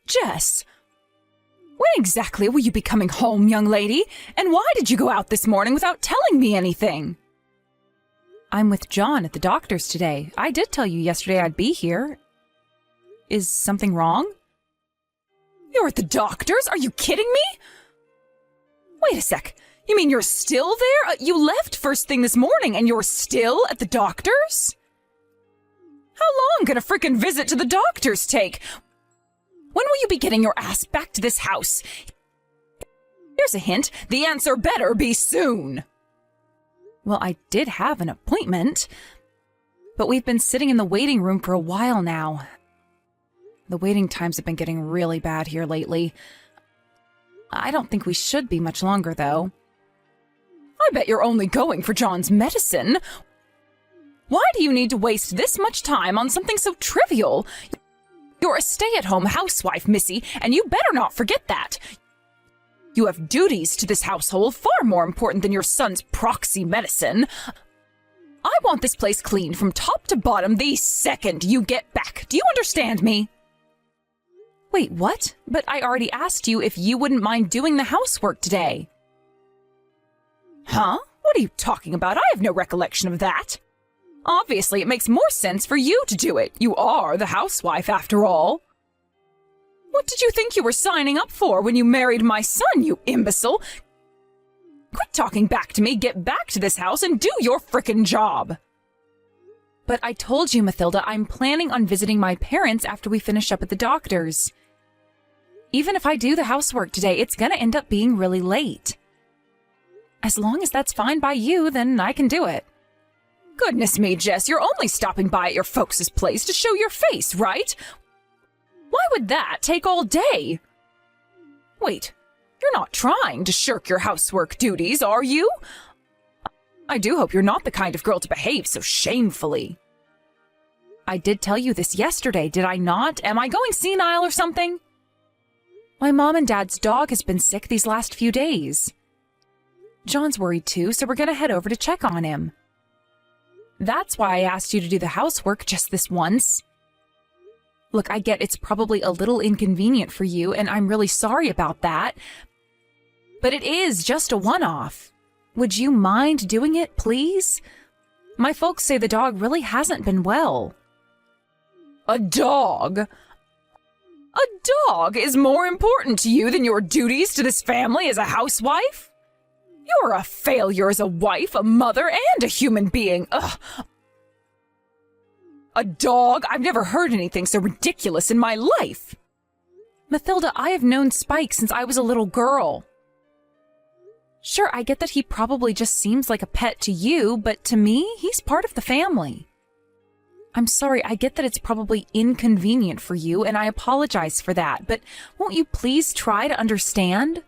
Jess, when exactly will you be coming home, young lady? And why did you go out this morning without telling me anything? I'm with John at the doctor's today. I did tell you yesterday I'd be here. Is something wrong? You're at the doctor's? Are you kidding me? Wait a sec. You mean you're still there? You left first thing this morning and you're still at the doctor's? How long can a frickin' visit to the doctor's take? When will you be getting your ass back to this house? Here's a hint. The answer better be soon. Well, I did have an appointment, but we've been sitting in the waiting room for a while now. The waiting times have been getting really bad here lately. I don't think we should be much longer, though. I bet you're only going for John's medicine. Why do you need to waste this much time on something so trivial? You're a stay-at-home housewife, Missy, and you better not forget that. You have duties to this household far more important than your son's proxy medicine. I want this place cleaned from top to bottom the second you get back. Do you understand me? Wait, what? But I already asked you if you wouldn't mind doing the housework today. Huh? What are you talking about? I have no recollection of that. Obviously, it makes more sense for you to do it. You are the housewife, after all. What did you think you were signing up for when you married my son, you imbecile? Quit talking back to me, get back to this house, and do your frickin' job. But I told you, Mathilda, I'm planning on visiting my parents after we finish up at the doctor's. Even if I do the housework today, it's gonna end up being really late. As long as that's fine by you, then I can do it. Goodness me, Jess, you're only stopping by at your folks' place to show your face, right? Why would that take all day? Wait, you're not trying to shirk your housework duties, are you? I do hope you're not the kind of girl to behave so shamefully. I did tell you this yesterday, did I not? Am I going senile or something? My mom and dad's dog has been sick these last few days. John's worried too, so we're gonna head over to check on him. That's why I asked you to do the housework just this once. Look, I get it's probably a little inconvenient for you, and I'm really sorry about that. But it is just a one-off. Would you mind doing it, please? My folks say the dog really hasn't been well. A dog? A dog is more important to you than your duties to this family as a housewife? You're a failure as a wife, a mother, and a human being. Ugh. A dog? I've never heard anything so ridiculous in my life. Mathilda, I have known Spike since I was a little girl. Sure, I get that he probably just seems like a pet to you, but to me, he's part of the family. I'm sorry, I get that it's probably inconvenient for you, and I apologize for that, but won't you please try to understand?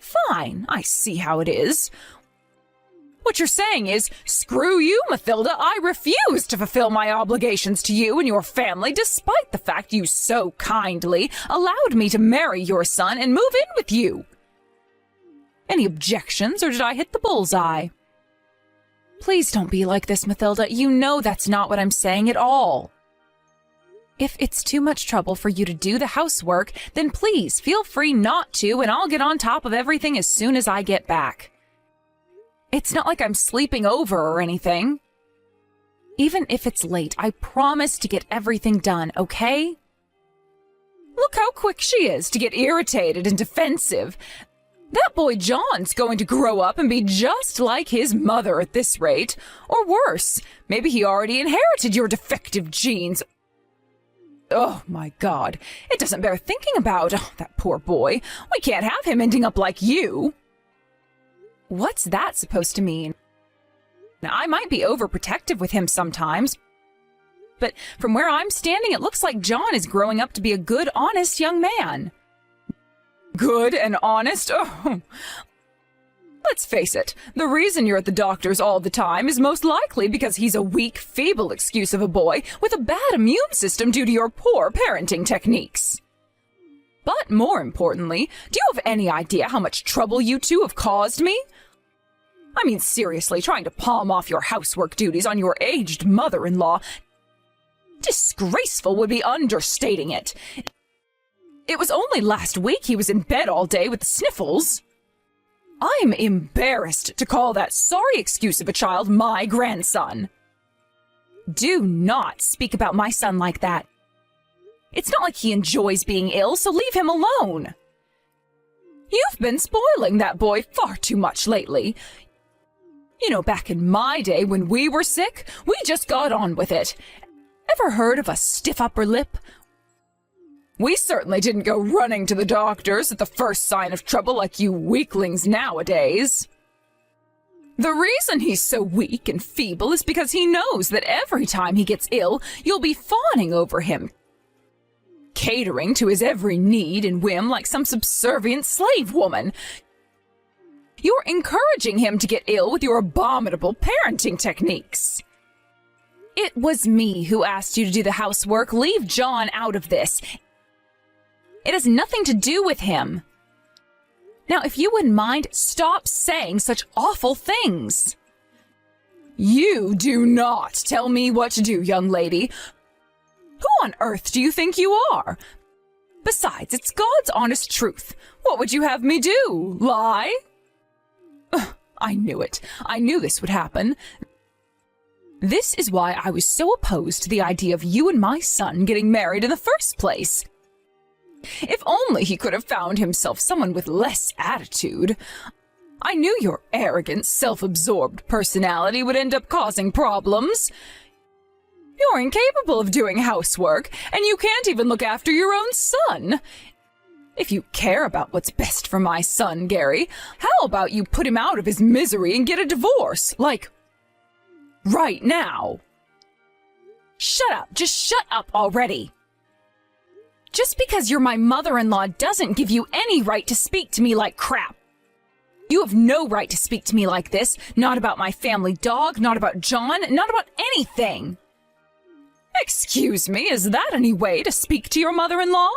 Fine, I see how it is. What you're saying is, screw you, Mathilda, I refuse to fulfill my obligations to you and your family despite the fact you so kindly allowed me to marry your son and move in with you. Any objections, or did I hit the bullseye? Please don't be like this, Mathilda. You know that's not what I'm saying at all. If it's too much trouble for you to do the housework, then please feel free not to, and I'll get on top of everything as soon as I get back. It's not like I'm sleeping over or anything. Even if it's late, I promise to get everything done, okay? Look how quick she is to get irritated and defensive. That boy John's going to grow up and be just like his mother at this rate. Or worse, maybe he already inherited your defective genes. Oh, my God. It doesn't bear thinking about. Oh, that poor boy. We can't have him ending up like you. What's that supposed to mean? Now, I might be overprotective with him sometimes, but from where I'm standing, it looks like John is growing up to be a good, honest young man. Good and honest? Oh. Let's face it, the reason you're at the doctor's all the time is most likely because he's a weak, feeble excuse of a boy with a bad immune system due to your poor parenting techniques. But more importantly, do you have any idea how much trouble you two have caused me? I mean, seriously, trying to palm off your housework duties on your aged mother-in-law Disgraceful would be understating it. It was only last week he was in bed all day with the sniffles. I'm embarrassed to call that sorry excuse of a child my grandson. Do not speak about my son like that. It's not like he enjoys being ill, so leave him alone. You've been spoiling that boy far too much lately. You know, back in my day when we were sick, we just got on with it. Ever heard of a stiff upper lip? We certainly didn't go running to the doctors at the first sign of trouble like you weaklings nowadays. The reason he's so weak and feeble is because he knows that every time he gets ill, you'll be fawning over him, catering to his every need and whim like some subservient slave woman. You're encouraging him to get ill with your abominable parenting techniques. It was me who asked you to do the housework. Leave John out of this. It has nothing to do with him. Now, if you wouldn't mind, stop saying such awful things. You do not tell me what to do, young lady. Who on earth do you think you are? Besides, it's God's honest truth. What would you have me do? Lie? Ugh, I knew it. I knew this would happen. This is why I was so opposed to the idea of you and my son getting married in the first place. If only he could have found himself someone with less attitude. I knew your arrogant, self-absorbed personality would end up causing problems. You're incapable of doing housework, and you can't even look after your own son. If you care about what's best for my son, Gary, how about you put him out of his misery and get a divorce, like, right now? Shut up, just shut up already. Just because you're my mother-in-law doesn't give you any right to speak to me like crap. You have no right to speak to me like this, not about my family dog, not about John, not about anything. Excuse me, is that any way to speak to your mother-in-law?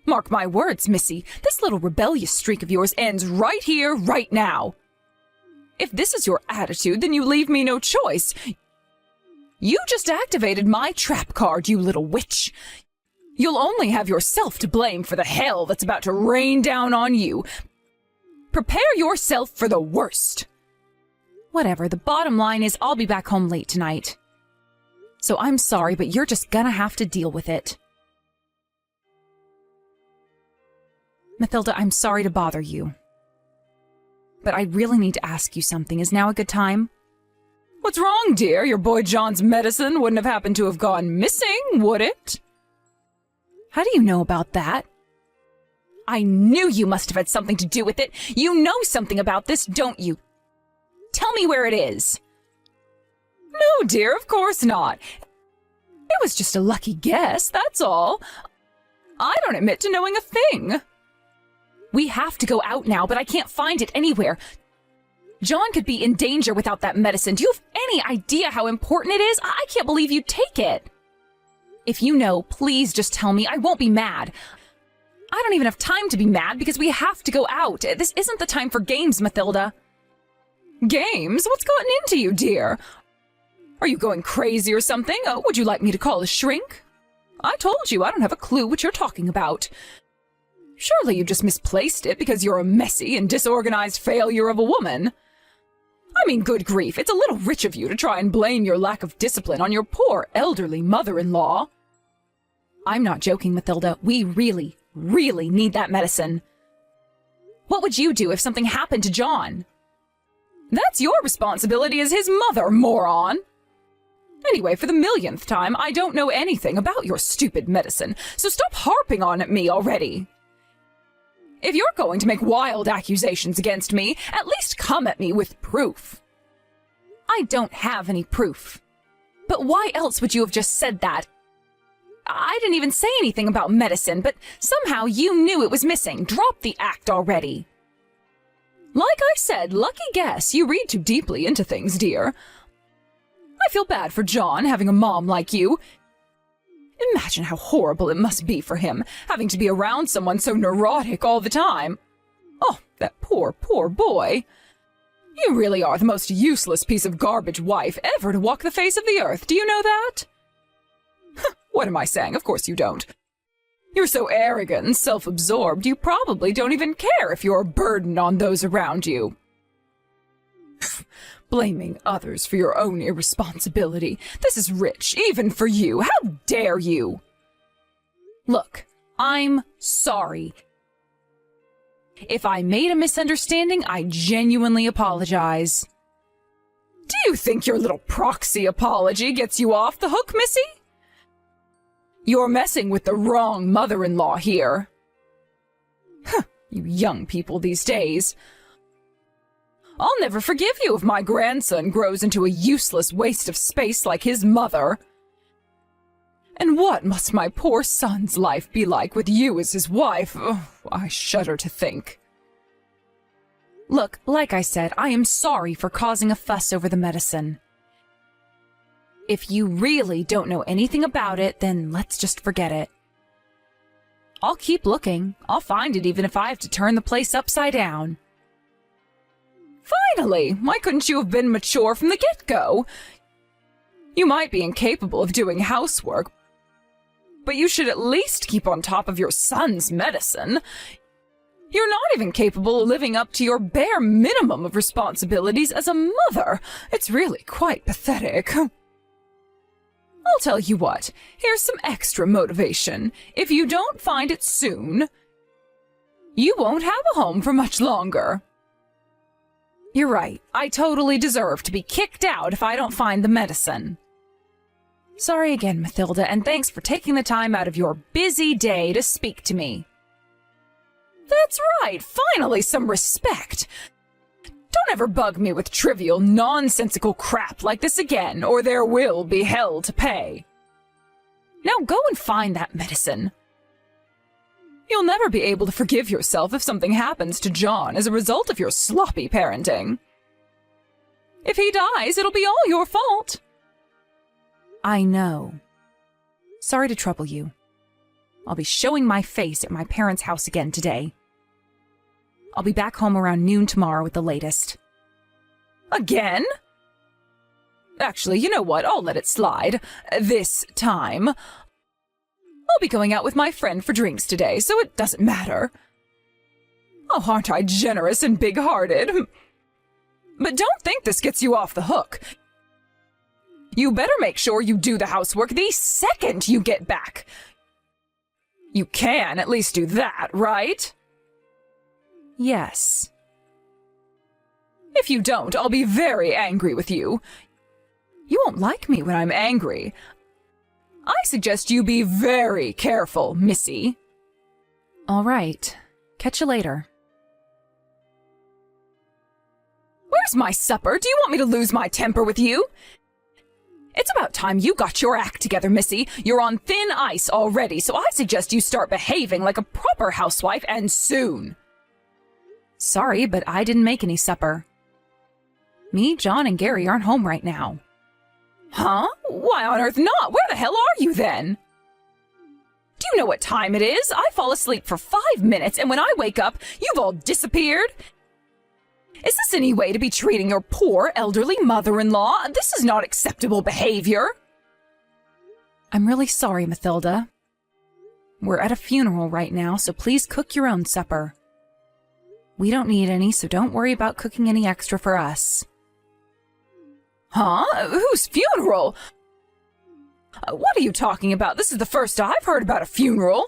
Mark my words, Missy, this little rebellious streak of yours ends right here, right now. If this is your attitude, then you leave me no choice. You just activated my trap card, you little witch. You'll only have yourself to blame for the hell that's about to rain down on you. Prepare yourself for the worst. Whatever, the bottom line is I'll be back home late tonight. So I'm sorry, but you're just gonna have to deal with it. Mathilda, I'm sorry to bother you. But I really need to ask you something. Is now a good time? What's wrong, dear? Your boy John's medicine wouldn't have happened to have gone missing, would it? How do you know about that? I knew you must have had something to do with it. You know something about this, don't you? Tell me where it is. No, dear, of course not. It was just a lucky guess, that's all. I don't admit to knowing a thing. We have to go out now, but I can't find it anywhere. John could be in danger without that medicine. Do you have any idea how important it is? I can't believe you'd take it. If you know, please just tell me. I won't be mad. I don't even have time to be mad because we have to go out. This isn't the time for games, Mathilda. Games? What's gotten into you, dear? Are you going crazy or something? Would you like me to call a shrink? I told you I don't have a clue what you're talking about. Surely you just misplaced it because you're a messy and disorganized failure of a woman. I mean, good grief, it's a little rich of you to try and blame your lack of discipline on your poor elderly mother-in-law. I'm not joking, Mathilda. We really, really need that medicine. What would you do if something happened to John? That's your responsibility as his mother, moron. Anyway, for the millionth time, I don't know anything about your stupid medicine, so stop harping on at me already. If you're going to make wild accusations against me, at least come at me with proof. I don't have any proof. But why else would you have just said that? I didn't even say anything about medicine, but somehow you knew it was missing. Drop the act already. Like I said, lucky guess. You read too deeply into things, dear. I feel bad for John having a mom like you. Imagine how horrible it must be for him, having to be around someone so neurotic all the time. Oh, that poor, poor boy. You really are the most useless piece of garbage wife ever to walk the face of the earth. Do you know that? What am I saying? Of course you don't. You're so arrogant and self-absorbed, you probably don't even care if you're a burden on those around you. Blaming others for your own irresponsibility. This is rich, even for you. How dare you? Look, I'm sorry. If I made a misunderstanding, I genuinely apologize. Do you think your little proxy apology gets you off the hook, Missy? You're messing with the wrong mother-in-law here. You young people these days. I'll never forgive you if my grandson grows into a useless waste of space like his mother. And what must my poor son's life be like with you as his wife? Oh, I shudder to think. Look, like I said, I am sorry for causing a fuss over the medicine. If you really don't know anything about it, then let's just forget it. I'll keep looking. I'll find it even if I have to turn the place upside down. Finally! Why couldn't you have been mature from the get-go? You might be incapable of doing housework, but you should at least keep on top of your son's medicine. You're not even capable of living up to your bare minimum of responsibilities as a mother. It's really quite pathetic. I'll tell you what, here's some extra motivation. If you don't find it soon, you won't have a home for much longer. You're right, I totally deserve to be kicked out if I don't find the medicine. Sorry again, Mathilda, and thanks for taking the time out of your busy day to speak to me. That's right, finally some respect. Don't ever bug me with trivial, nonsensical crap like this again, or there will be hell to pay. Now go and find that medicine. You'll never be able to forgive yourself if something happens to John as a result of your sloppy parenting. If he dies, it'll be all your fault. I know. Sorry to trouble you. I'll be showing my face at my parents' house again today. I'll be back home around noon tomorrow at the latest. Again? Actually, you know what? I'll let it slide. This time. I'll be going out with my friend for drinks today, so it doesn't matter. Oh, aren't I generous and big-hearted? But don't think this gets you off the hook. You better make sure you do the housework the second you get back. You can at least do that, right? Yes. If you don't, I'll be very angry with you. You won't like me when I'm angry. I suggest you be very careful, Missy. All right. Catch you later. Where's my supper? Do you want me to lose my temper with you? It's about time you got your act together, Missy. You're on thin ice already, so I suggest you start behaving like a proper housewife, and soon. Sorry, but I didn't make any supper. Me, John, and Gary aren't home right now. Huh? Why on earth not? Where the hell are you then? Do you know what time it is? I fall asleep for 5 minutes, and when I wake up, you've all disappeared. Is this any way to be treating your poor elderly mother-in-law? This is not acceptable behavior. I'm really sorry, Mathilda. We're at a funeral right now, so please cook your own supper. We don't need any, so don't worry about cooking any extra for us. Huh? Whose funeral? What are you talking about? This is the first I've heard about a funeral.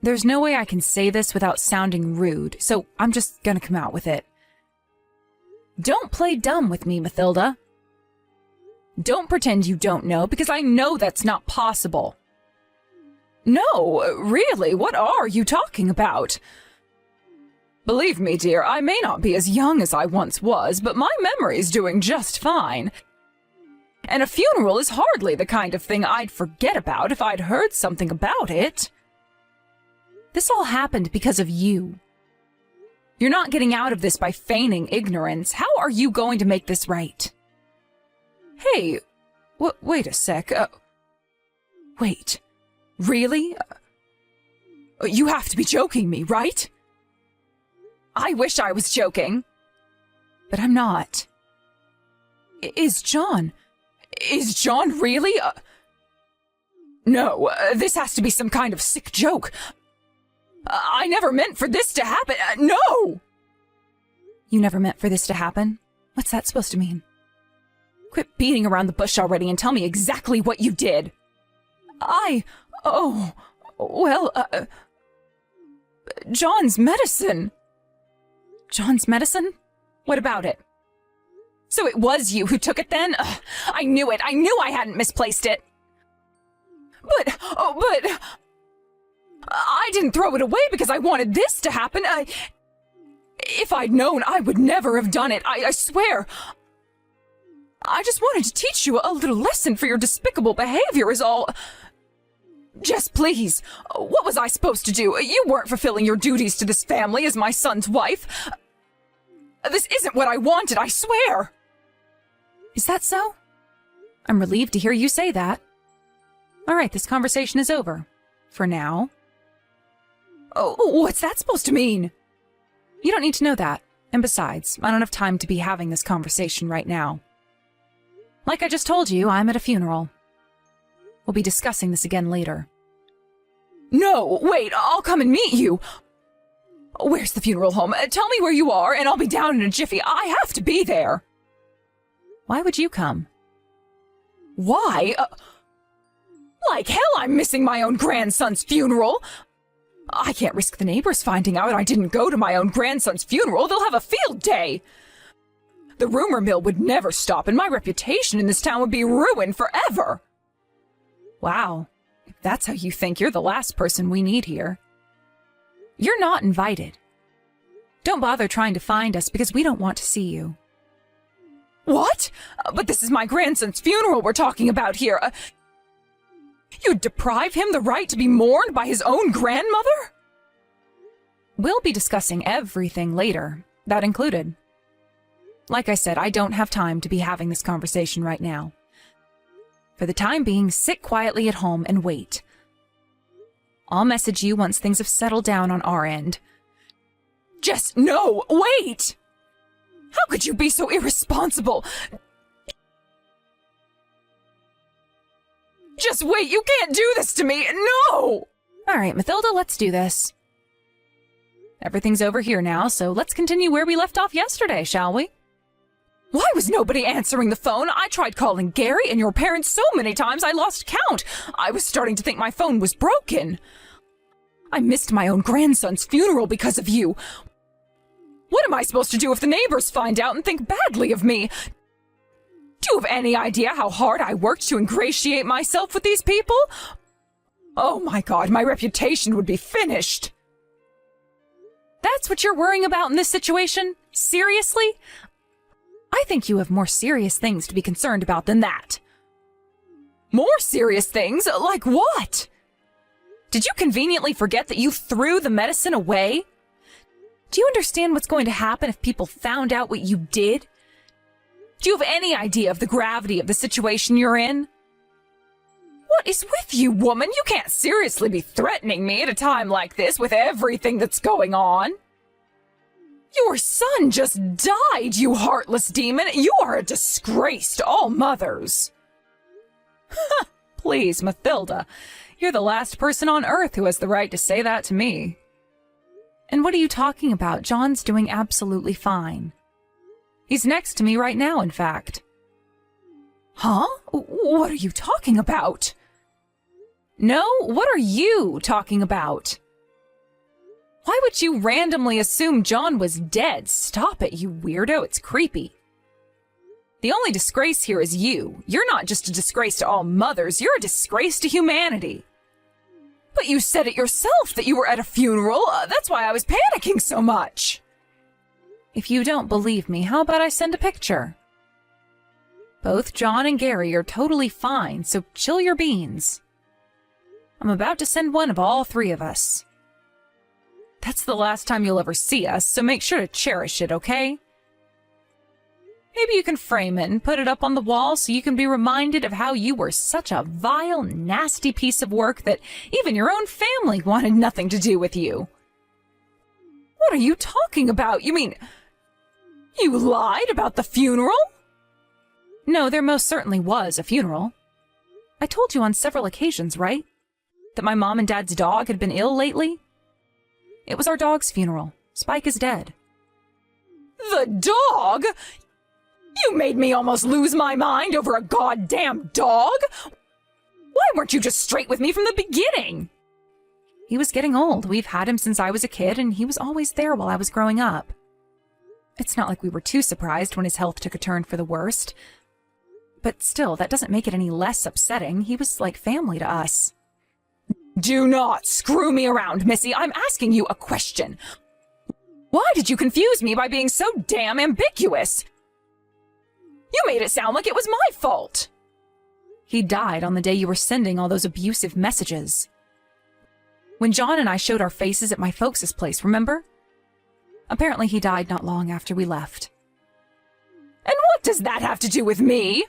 There's no way I can say this without sounding rude, so I'm just gonna come out with it. Don't play dumb with me, Mathilda. Don't pretend you don't know, because I know that's not possible. No, really, what are you talking about? Believe me, dear, I may not be as young as I once was, but my memory's doing just fine. And a funeral is hardly the kind of thing I'd forget about if I'd heard something about it. This all happened because of you. You're not getting out of this by feigning ignorance. How are you going to make this right? Hey, wait a sec. Wait, really? You have to be joking me, right? I wish I was joking. But I'm not. Is John really? No, this has to be some kind of sick joke. I never meant for this to happen. No! You never meant for this to happen? What's that supposed to mean? Quit beating around the bush already and tell me exactly what you did. John's medicine. John's medicine? What about it? So it was you who took it then? Ugh, I knew it. I knew I hadn't misplaced it. But I didn't throw it away because I wanted this to happen. If I'd known, I would never have done it. I swear. I just wanted to teach you a little lesson for your despicable behavior is all. Jess, please. What was I supposed to do? You weren't fulfilling your duties to this family as my son's wife. This isn't what I wanted, I swear. Is that so? I'm relieved to hear you say that. All right, this conversation is over. For now. Oh, what's that supposed to mean? You don't need to know that. And besides, I don't have time to be having this conversation right now. Like I just told you, I'm at a funeral. We'll be discussing this again later. No, wait, I'll come and meet you. Where's the funeral home? Tell me where you are, and I'll be down in a jiffy. I have to be there. Why would you come? Why? Like hell I'm missing my own grandson's funeral. I can't risk the neighbors finding out I didn't go to my own grandson's funeral. They'll have a field day. The rumor mill would never stop, and my reputation in this town would be ruined forever. Wow, if that's how you think, you're the last person we need here. You're not invited. Don't bother trying to find us because we don't want to see you. What? But this is my grandson's funeral we're talking about here. You'd deprive him the right to be mourned by his own grandmother? We'll be discussing everything later, that included. Like I said, I don't have time to be having this conversation right now. For the time being, sit quietly at home and wait. I'll message you once things have settled down on our end. Just no, wait! How could you be so irresponsible? Just wait, you can't do this to me, no! Alright, Mathilda, let's do this. Everything's over here now, so let's continue where we left off yesterday, shall we? Why was nobody answering the phone? I tried calling Gary and your parents so many times I lost count. I was starting to think my phone was broken. I missed my own grandson's funeral because of you. What am I supposed to do if the neighbors find out and think badly of me? Do you have any idea how hard I worked to ingratiate myself with these people? Oh my God, my reputation would be finished. That's what you're worrying about in this situation? Seriously? I think you have more serious things to be concerned about than that. More serious things? Like what? Did you conveniently forget that you threw the medicine away? Do you understand what's going to happen if people found out what you did? Do you have any idea of the gravity of the situation you're in? What is with you, woman? You can't seriously be threatening me at a time like this with everything that's going on. Your son just died, you heartless demon. You are a disgrace to all mothers. Please, Mathilda, you're the last person on earth who has the right to say that to me. And what are you talking about? John's doing absolutely fine. He's next to me right now, in fact. Huh? What are you talking about? No, what are you talking about? Why would you randomly assume John was dead? Stop it, you weirdo. It's creepy. The only disgrace here is you. You're not just a disgrace to all mothers. You're a disgrace to humanity. But you said it yourself that you were at a funeral. That's why I was panicking so much. If you don't believe me, how about I send a picture? Both John and Gary are totally fine, so chill your beans. I'm about to send one of all three of us. That's the last time you'll ever see us, so make sure to cherish it, okay? Maybe you can frame it and put it up on the wall so you can be reminded of how you were such a vile, nasty piece of work that even your own family wanted nothing to do with you. What are you talking about? You mean, you lied about the funeral? No, there most certainly was a funeral. I told you on several occasions, right? That my mom and dad's dog had been ill lately? It was our dog's funeral. Spike is dead. The dog? You made me almost lose my mind over a goddamn dog? Why weren't you just straight with me from the beginning? He was getting old. We've had him since I was a kid, and he was always there while I was growing up. It's not like we were too surprised when his health took a turn for the worst. But still, that doesn't make it any less upsetting. He was like family to us. Do not screw me around, Missy. I'm asking you a question. Why did you confuse me by being so damn ambiguous? You made it sound like it was my fault. He died on the day you were sending all those abusive messages. When John and I showed our faces at my folks' place, remember? Apparently he died not long after we left. And what does that have to do with me?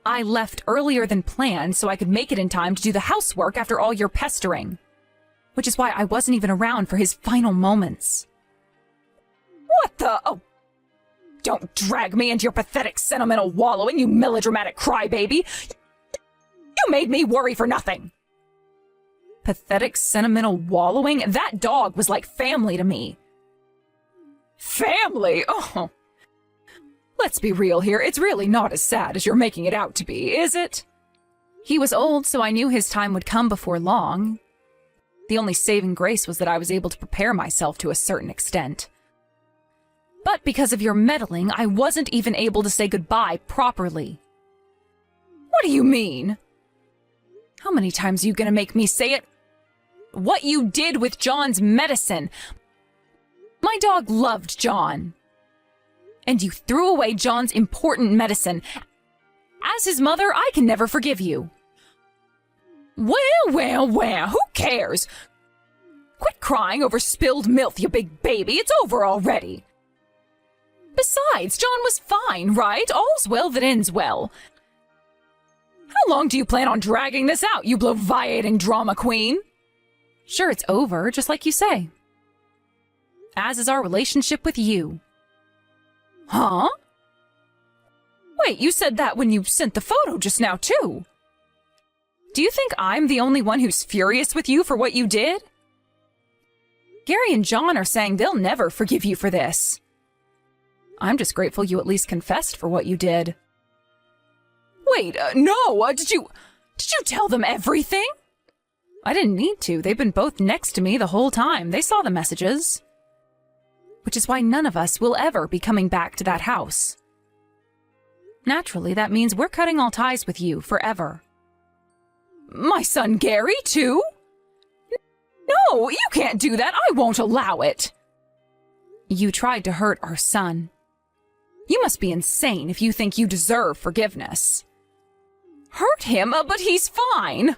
I left earlier than planned so I could make it in time to do the housework after all your pestering. Which is why I wasn't even around for his final moments. What the? Oh, don't drag me into your pathetic sentimental wallowing, you melodramatic crybaby. You made me worry for nothing. Pathetic sentimental wallowing? That dog was like family to me. Family? Oh. Let's be real here. It's really not as sad as you're making it out to be, is it? He was old, so I knew his time would come before long. The only saving grace was that I was able to prepare myself to a certain extent. But because of your meddling, I wasn't even able to say goodbye properly. What do you mean? How many times are you gonna make me say it? What you did with John's medicine. My dog loved John. And you threw away John's important medicine. As his mother, I can never forgive you. Well, who cares? Quit crying over spilled milk, you big baby. It's over already. Besides, John was fine, right? All's well that ends well. How long do you plan on dragging this out, you bloviating drama queen? Sure, it's over, just like you say. As is our relationship with you. Huh? Wait, you said that when you sent the photo just now, too. Do you think I'm the only one who's furious with you for what you did? Gary and John are saying they'll never forgive you for this. I'm just grateful you at least confessed for what you did. Wait, no, did you tell them everything? I didn't need to. They've been both next to me the whole time. They saw the messages. Which is why none of us will ever be coming back to that house. Naturally, that means we're cutting all ties with you forever. My son Gary, too? No, you can't do that. I won't allow it. You tried to hurt our son. You must be insane if you think you deserve forgiveness. Hurt him? But he's fine.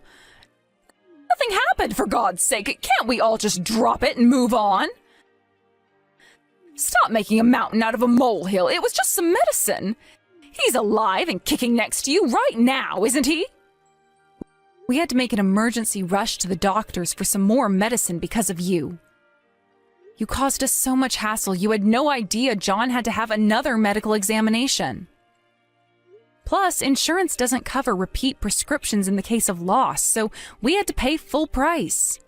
Nothing happened, for God's sake. Can't we all just drop it and move on? Stop making a mountain out of a molehill. It was just some medicine. He's alive and kicking next to you right now, isn't he? We had to make an emergency rush to the doctors for some more medicine because of you. You caused us so much hassle, you had no idea John had to have another medical examination. Plus, insurance doesn't cover repeat prescriptions in the case of loss, so we had to pay full price.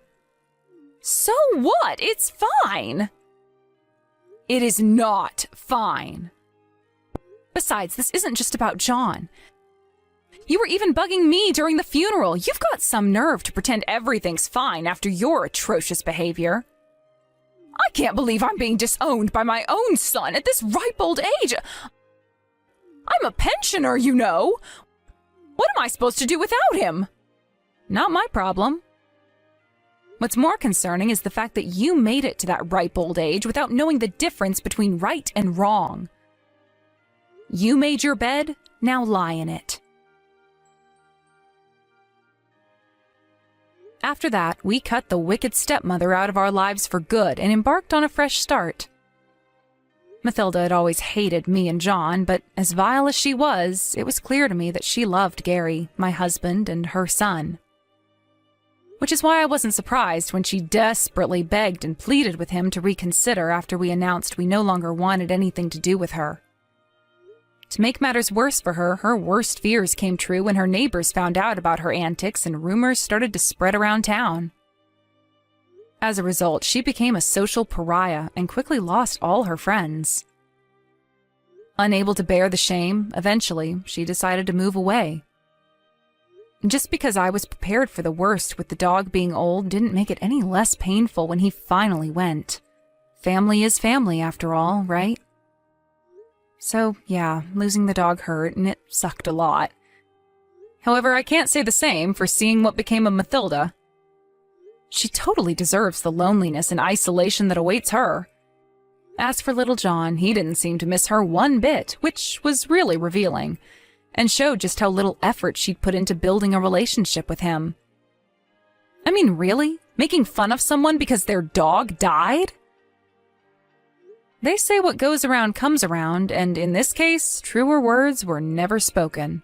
So what? It's fine. It is not fine. Besides, this isn't just about John. You were even bugging me during the funeral. You've got some nerve to pretend everything's fine after your atrocious behavior. I can't believe I'm being disowned by my own son at this ripe old age. I'm a pensioner, you know. What am I supposed to do without him? Not my problem. What's more concerning is the fact that you made it to that ripe old age without knowing the difference between right and wrong. You made your bed, now lie in it. After that, we cut the wicked stepmother out of our lives for good and embarked on a fresh start. Mathilda had always hated me and John, but as vile as she was, it was clear to me that she loved Gary, my husband, and her son. Which is why I wasn't surprised when she desperately begged and pleaded with him to reconsider after we announced we no longer wanted anything to do with her. To make matters worse for her, her worst fears came true when her neighbors found out about her antics and rumors started to spread around town. As a result, she became a social pariah and quickly lost all her friends. Unable to bear the shame, eventually, she decided to move away. Just because I was prepared for the worst with the dog being old didn't make it any less painful when he finally went. Family is family, after all, right? So, yeah, losing the dog hurt, and it sucked a lot. However, I can't say the same for seeing what became of Mathilda. She totally deserves the loneliness and isolation that awaits her. As for little John, he didn't seem to miss her one bit, which was really revealing, and showed just how little effort she'd put into building a relationship with him. I mean, really? Making fun of someone because their dog died? They say what goes around comes around, and in this case, truer words were never spoken.